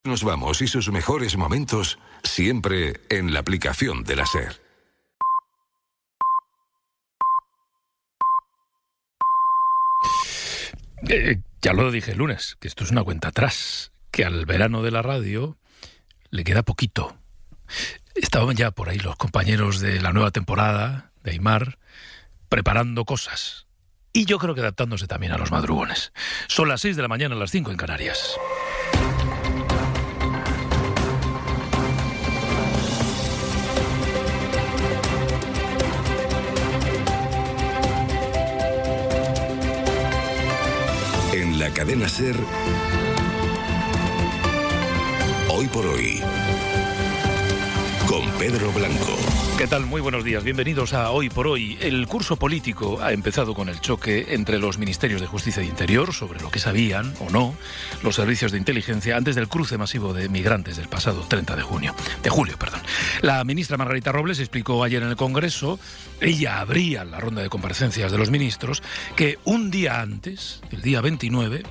Nos vamos y sus mejores momentos siempre en la aplicación de la SER. Ya lo dije el lunes, que esto es una cuenta atrás, que al verano de la radio le queda poquito. Estaban ya por ahí los compañeros de la nueva temporada de Aimar preparando cosas. Y yo creo que adaptándose también a los madrugones. Son las 6 de la mañana, las 5 en Canarias. En la cadena SER, Hoy por Hoy, con Pedro Blanco. ¿Qué tal? Muy buenos días. Bienvenidos a Hoy por Hoy. El curso político ha empezado con el choque entre los ministerios de Justicia e Interior sobre lo que sabían o no los servicios de inteligencia antes del cruce masivo de migrantes del pasado 30 de julio. La ministra Margarita Robles explicó ayer en el Congreso, ella abría la ronda de comparecencias de los ministros, que un día antes, el día 29,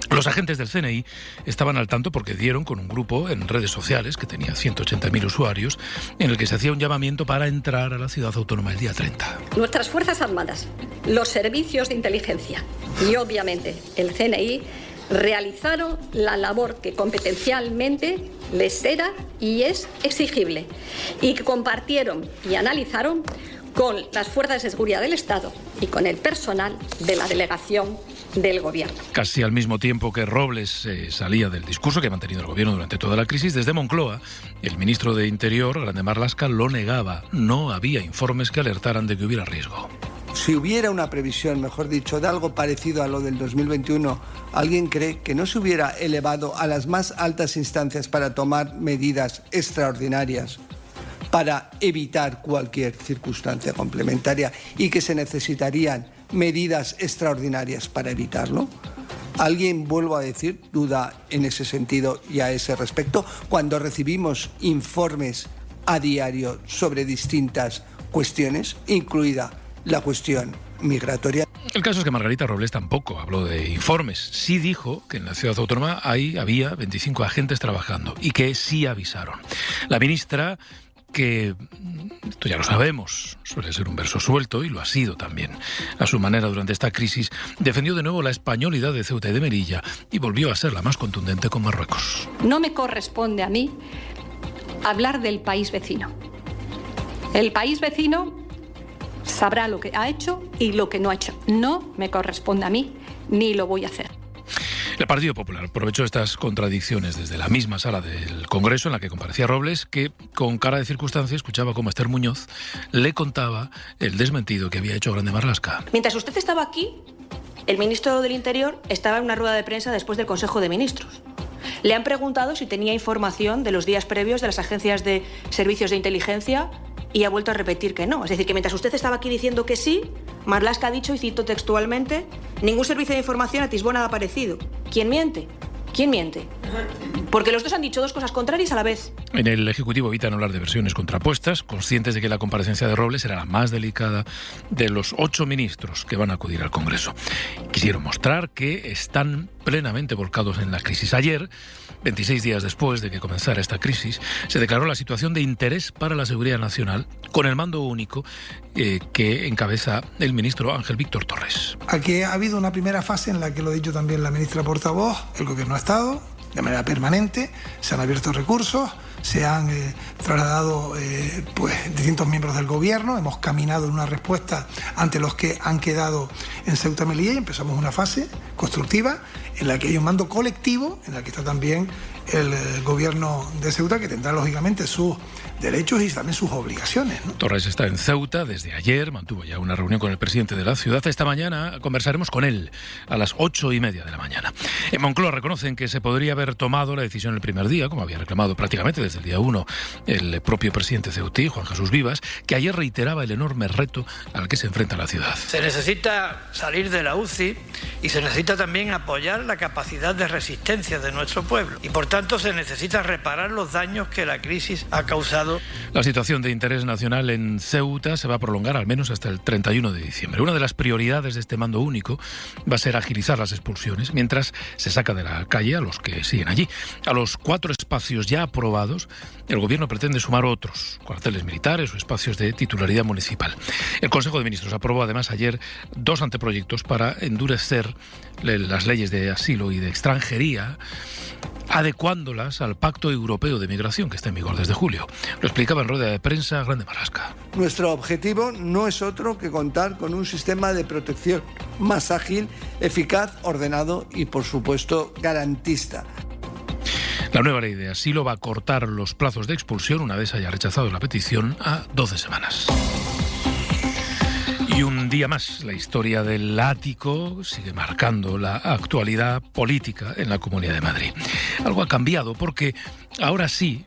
los agentes del CNI estaban al tanto porque dieron con un grupo en redes sociales que tenía 180.000 usuarios en el que se hacía un llamamiento para entrar a la ciudad autónoma el día 30. Nuestras Fuerzas Armadas, los servicios de inteligencia y obviamente el CNI realizaron la labor que competencialmente les era y es exigible y que compartieron y analizaron con las fuerzas de seguridad del Estado y con el personal de la delegación del Gobierno. Casi al mismo tiempo que Robles salía del discurso que ha mantenido el Gobierno durante toda la crisis, desde Moncloa, el ministro de Interior, Grande Marlaska, lo negaba. No había informes que alertaran de que hubiera riesgo. Si hubiera una previsión, mejor dicho, de algo parecido a lo del 2021, ¿alguien cree que no se hubiera elevado a las más altas instancias para tomar medidas extraordinarias para evitar cualquier circunstancia complementaria y que se necesitarían medidas extraordinarias para evitarlo? ¿Alguien, vuelvo a decir, duda en ese sentido y a ese respecto cuando recibimos informes a diario sobre distintas cuestiones, incluida la cuestión migratoria? El caso es que Margarita Robles tampoco habló de informes. Sí dijo que en la ciudad autónoma había 25 agentes trabajando y que sí avisaron. La ministra, que esto ya lo sabemos, suele ser un verso suelto y lo ha sido también a su manera durante esta crisis, defendió de nuevo la españolidad de Ceuta y de Melilla y volvió a ser la más contundente con Marruecos. No me corresponde a mí hablar del país vecino. El país vecino sabrá lo que ha hecho y lo que no ha hecho. No me corresponde a mí, ni lo voy a hacer. El Partido Popular aprovechó estas contradicciones desde la misma sala del Congreso en la que comparecía Robles, que con cara de circunstancia escuchaba cómo Esther Muñoz le contaba el desmentido que había hecho Grande Marlaska. Mientras usted estaba aquí, el ministro del Interior estaba en una rueda de prensa después del Consejo de Ministros. Le han preguntado si tenía información de los días previos de las agencias de servicios de inteligencia y ha vuelto a repetir que no. Es decir, que mientras usted estaba aquí diciendo que sí, Marlaska ha dicho, y cito textualmente, ningún servicio de información atisbó nada parecido. ¿Quién miente? ¿Quién miente? Porque los dos han dicho dos cosas contrarias a la vez. En el Ejecutivo evitan hablar de versiones contrapuestas, conscientes de que la comparecencia de Robles era la más delicada de los 8 ministros que van a acudir al Congreso. Quisieron mostrar que están plenamente volcados en la crisis. Ayer, 26 días después de que comenzara esta crisis, se declaró la situación de interés para la seguridad nacional con el mando único que encabeza el ministro Ángel Víctor Torres. Aquí ha habido una primera fase en la que, lo ha dicho también la ministra portavoz, el Gobierno ha estado de manera permanente, se han abierto recursos, se han trasladado distintos miembros del Gobierno, hemos caminado en una respuesta ante los que han quedado en Ceuta y Melilla y empezamos una fase constructiva en la que hay un mando colectivo, en la que está también el Gobierno de Ceuta, que tendrá lógicamente sus derechos y también sus obligaciones, ¿no? Torres está en Ceuta desde ayer, mantuvo ya una reunión con el presidente de la ciudad. Esta mañana conversaremos con él a las 8:30 de la mañana. En Moncloa reconocen que se podría haber tomado la decisión el primer día, como había reclamado prácticamente desde el día 1 el propio presidente ceutí, Juan Jesús Vivas, que ayer reiteraba el enorme reto al que se enfrenta la ciudad. Se necesita salir de la UCI y se necesita también apoyar aumentar la capacidad de resistencia de nuestro pueblo y por tanto se necesita reparar los daños que la crisis ha causado. La situación de interés nacional en Ceuta se va a prolongar al menos hasta el 31 de diciembre. Una de las prioridades de este mando único va a ser agilizar las expulsiones mientras se saca de la calle a los que siguen allí. A los 4 espacios ya aprobados, el Gobierno pretende sumar otros, cuarteles militares o espacios de titularidad municipal. El Consejo de Ministros aprobó además ayer 2 anteproyectos para endurecer las leyes de asilo y de extranjería, adecuándolas al Pacto Europeo de Migración que está en vigor desde julio. Lo explicaba en rueda de prensa Grande Marlaska. Nuestro objetivo no es otro que contar con un sistema de protección más ágil, eficaz, ordenado y, por supuesto, garantista. La nueva ley de asilo va a cortar los plazos de expulsión, una vez haya rechazado la petición, a 12 semanas. Y un día más, la historia del ático sigue marcando la actualidad política en la Comunidad de Madrid. Algo ha cambiado porque ahora sí,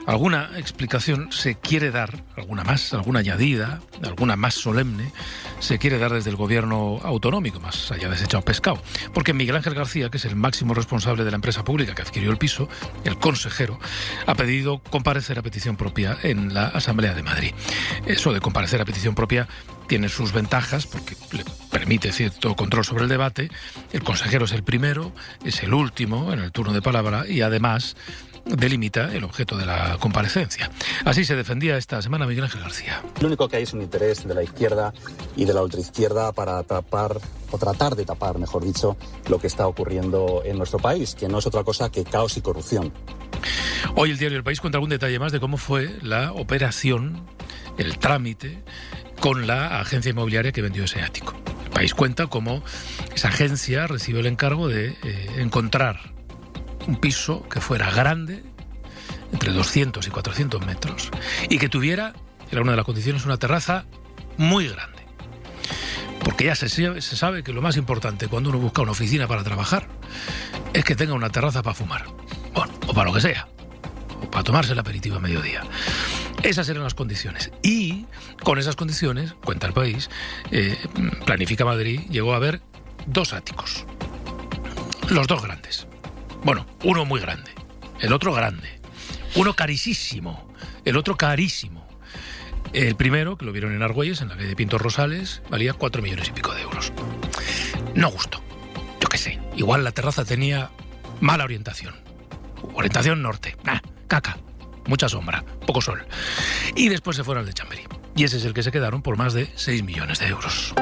alguna explicación se quiere dar, alguna más, alguna añadida, alguna más solemne, se quiere dar desde el gobierno autonómico, más allá de ese echado pescado. Porque Miguel Ángel García, que es el máximo responsable de la empresa pública que adquirió el piso, el consejero, ha pedido comparecer a petición propia en la Asamblea de Madrid. Eso de comparecer a petición propia tiene sus ventajas porque le permite cierto control sobre el debate. El consejero es el primero, es el último en el turno de palabra y además delimita el objeto de la comparecencia. Así se defendía esta semana Miguel Ángel García. Lo único que hay es un interés de la izquierda y de la ultraizquierda para tapar, o tratar de tapar, mejor dicho, lo que está ocurriendo en nuestro país, que no es otra cosa que caos y corrupción. Hoy el diario El País cuenta algún detalle más de cómo fue la operación, el trámite, con la agencia inmobiliaria que vendió ese ático. El País cuenta cómo esa agencia recibió el encargo de encontrar un piso que fuera grande, entre 200 y 400 metros, y que tuviera, era una de las condiciones, una terraza muy grande. Porque ya se sabe que lo más importante cuando uno busca una oficina para trabajar es que tenga una terraza para fumar. Bueno, o para lo que sea. O para tomarse el aperitivo a mediodía. Esas eran las condiciones. Y con esas condiciones, cuenta El País, Planifica Madrid llegó a ver 2 áticos. Los 2 grandes. Bueno, uno muy grande, el otro grande. Uno carísimo, el otro carísimo. El primero, que lo vieron en Argüelles, en la calle de Pintos Rosales, valía 4 millones y pico de euros. No gustó. Yo qué sé. Igual la terraza tenía mala orientación. Orientación norte. Caca. Mucha sombra. Poco sol. Y después se fueron al de Chamberí. Y ese es el que se quedaron por más de 6 millones de euros.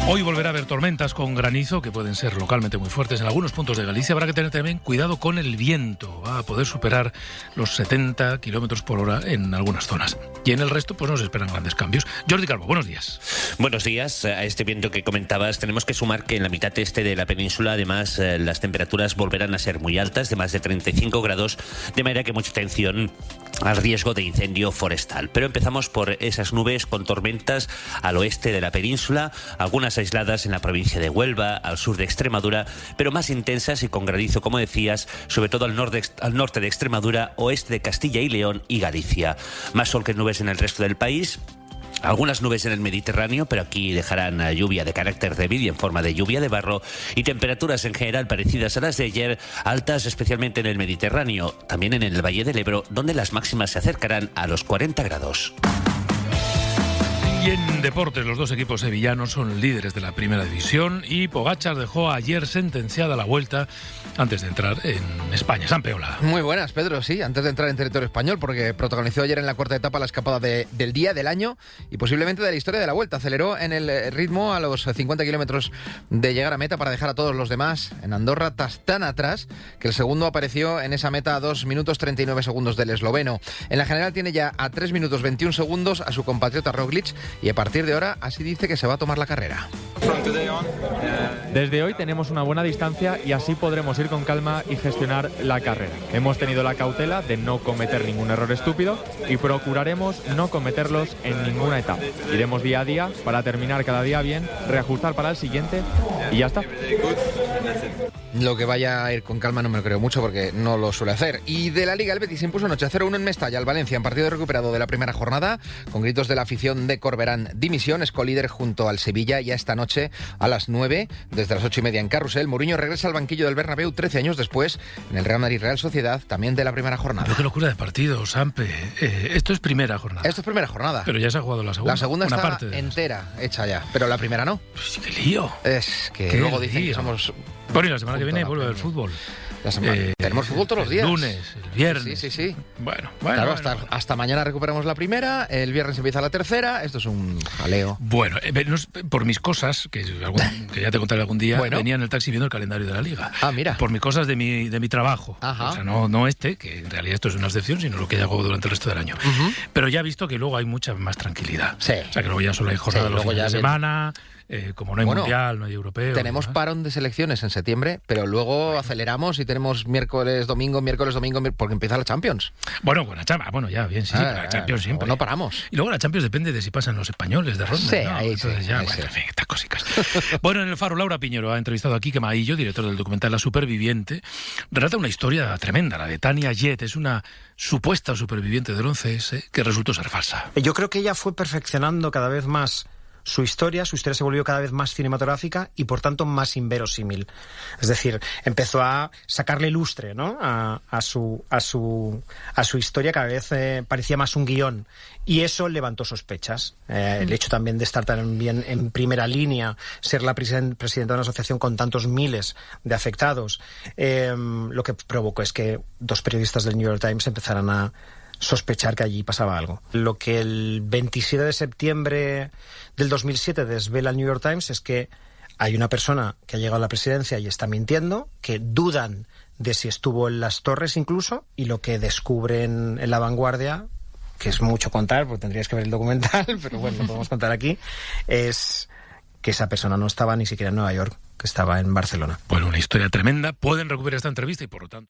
Hoy volverá a haber tormentas con granizo que pueden ser localmente muy fuertes en algunos puntos de Galicia. Habrá que tener también cuidado con el viento. Va a poder superar los 70 kilómetros por hora en algunas zonas. Y en el resto, pues nos esperan grandes cambios. Jordi Calvo, buenos días. Buenos días. A este viento que comentabas, tenemos que sumar que en la mitad este de la península, además, las temperaturas volverán a ser muy altas, de más de 35 grados, de manera que mucha atención al riesgo de incendio forestal. Pero empezamos por esas nubes con tormentas al oeste de la península, algunas aisladas en la provincia de Huelva, al sur de Extremadura, pero más intensas y con granizo, como decías, sobre todo al norte de Extremadura, oeste de Castilla y León y Galicia. Más sol que nubes en el resto del país. Algunas nubes en el Mediterráneo, pero aquí dejarán lluvia de carácter débil y en forma de lluvia de barro, y temperaturas en general parecidas a las de ayer, altas especialmente en el Mediterráneo, también en el Valle del Ebro, donde las máximas se acercarán a los 40 grados. Y en deportes, los 2 equipos sevillanos son líderes de la primera división y Pogačar dejó ayer sentenciada la vuelta antes de entrar en España. Sampeola. Muy buenas, Pedro, sí, antes de entrar en territorio español, porque protagonizó ayer en la cuarta etapa la escapada del día, del año y posiblemente de la historia de la vuelta. Aceleró en el ritmo a los 50 kilómetros de llegar a meta para dejar a todos los demás en Andorra tan atrás que el segundo apareció en esa meta a 2 minutos 39 segundos del esloveno. En la general tiene ya a 3 minutos 21 segundos a su compatriota Roglic y a partir de ahora así dice que se va a tomar la carrera. Desde hoy tenemos una buena distancia y así podremos ir con calma y gestionar la carrera. Hemos tenido la cautela de no cometer ningún error estúpido y procuraremos no cometerlos en ninguna etapa. Iremos día a día para terminar cada día bien, reajustar para el siguiente y ya está. Lo que vaya a ir con calma no me lo creo mucho porque no lo suele hacer. Y de la Liga, el Betis impuso anoche 0-1 en Mestalla al Valencia en partido recuperado de la primera jornada, con gritos de la afición de Corberán. Dimisión, es colíder junto al Sevilla, ya esta noche a las 9, desde las 8:30 en Carrusel. Mourinho regresa al banquillo del Bernabéu 13 años después en el Real Madrid Real Sociedad, también de la primera jornada. Qué locura de partido, Sampe. Esto es primera jornada. Esto es primera jornada. Pero ya se ha jugado la segunda. La segunda una está parte entera hecha ya, pero la primera no. Pues qué lío. Es que qué luego dicen lío. que somos... Bueno, y la semana que viene vuelve el fútbol. Tenemos fútbol todos los días. El lunes, el viernes. Sí. Bueno. Claro, hasta mañana recuperamos la primera, el viernes empieza la tercera, esto es un jaleo. Bueno, por mis cosas, que ya te contaré algún día, venía en el taxi viendo el calendario de la Liga. Ah, mira. Por mis cosas de mi trabajo. Ajá. O sea, no que en realidad esto es una excepción, sino lo que hago durante el resto del año. Pero ya he visto que luego hay mucha más tranquilidad. Sí. O sea, que luego ya solo hay jornada los fines de semana... como no hay mundial, no hay europeo. Tenemos parón de selecciones en septiembre, pero luego aceleramos y tenemos miércoles, domingo, porque empieza la Champions. Bueno, con la Champions. Bueno, ya, bien, sí, la Champions siempre. No paramos. Y luego la Champions depende de si pasan los españoles de ronda. Sí, ¿no? ahí entonces sí. Ya, bueno, en fin, estas cositas. Bueno, en El Faro, Laura Piñero ha entrevistado a Quique Maillo, director del documental La Superviviente. Relata una historia tremenda, la de Tania Jet. Es una supuesta superviviente del 11S que resultó ser falsa. Yo creo que ella fue perfeccionando cada vez más su historia se volvió cada vez más cinematográfica y por tanto más inverosímil. Es decir, empezó a sacarle lustre, ¿no? a su historia, cada vez parecía más un guión. Y eso levantó sospechas. El hecho también de estar tan bien en primera línea, ser la presidenta de una asociación con tantos miles de afectados, lo que provocó es que 2 periodistas del New York Times empezaran a sospechar que allí pasaba algo. Lo que el 27 de septiembre del 2007 desvela el New York Times es que hay una persona que ha llegado a la presidencia y está mintiendo, que dudan de si estuvo en las torres incluso, y lo que descubren en La Vanguardia, que es mucho contar, porque tendrías que ver el documental, pero bueno, lo podemos contar aquí, es que esa persona no estaba ni siquiera en Nueva York, que estaba en Barcelona. Bueno, una historia tremenda. Pueden recuperar esta entrevista y por lo tanto...